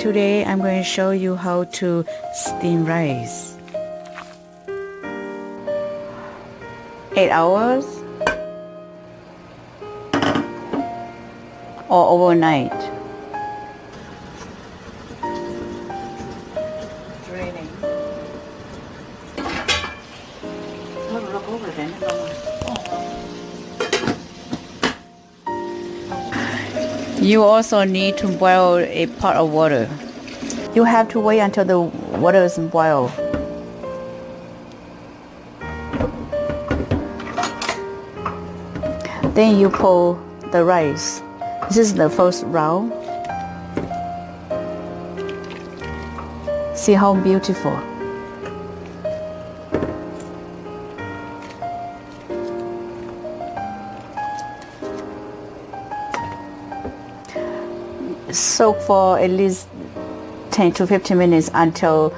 Today I'm going to show you how to steam rice. 8 hours or overnight. Draining. You also need to boil a pot of water. You have to wait until the water is boiled. Then you pour the rice. This is the first round. See how beautiful. Soak for at least 10 to 15 minutes until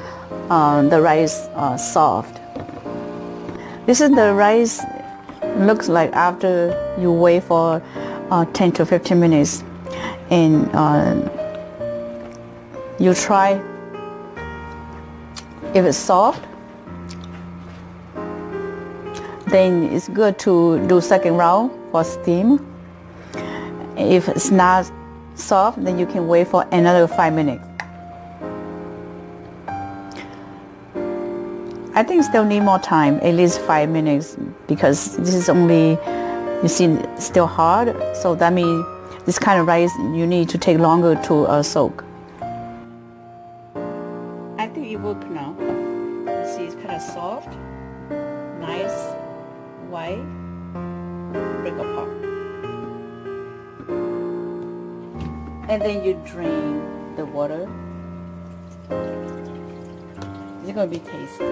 the rice soft. This is the rice looks like after you wait for 10 to 15 minutes, and you try if it's soft, then it's good to do second round for steam. If it's not soft, then you can wait for another 5 minutes. I think still need more time, at least 5 minutes, because this is only, you see, still hard. So that means this kind of rice you need to take longer to soak. I think it works now. You see, it's kind of soft, nice, white, break apart. And then you drain the water. It's going to be tasty.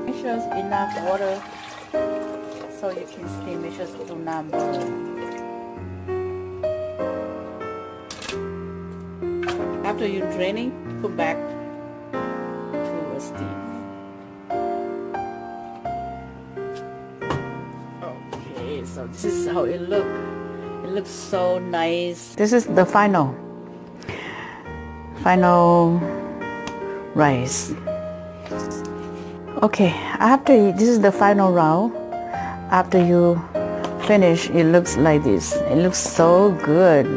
Make sure it's enough water so you can steam. Make sure it do not boil. After you draining, put back to a steam. So this is how it looks. It looks so nice. This is the final rice. Okay, this is the final round. After you finish, it looks like this. It looks so good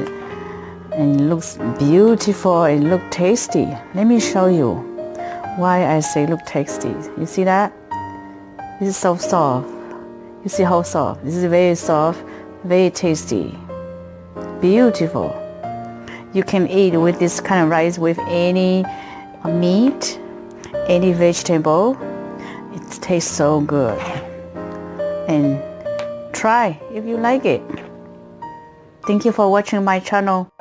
and it looks beautiful. It looks tasty. Let me show you why I say look tasty. You see that? This is so soft. You see how soft? This is very soft, very tasty, beautiful. You can eat with this kind of rice with any meat, any vegetable. It tastes so good. And try if you like it. Thank you for watching my channel.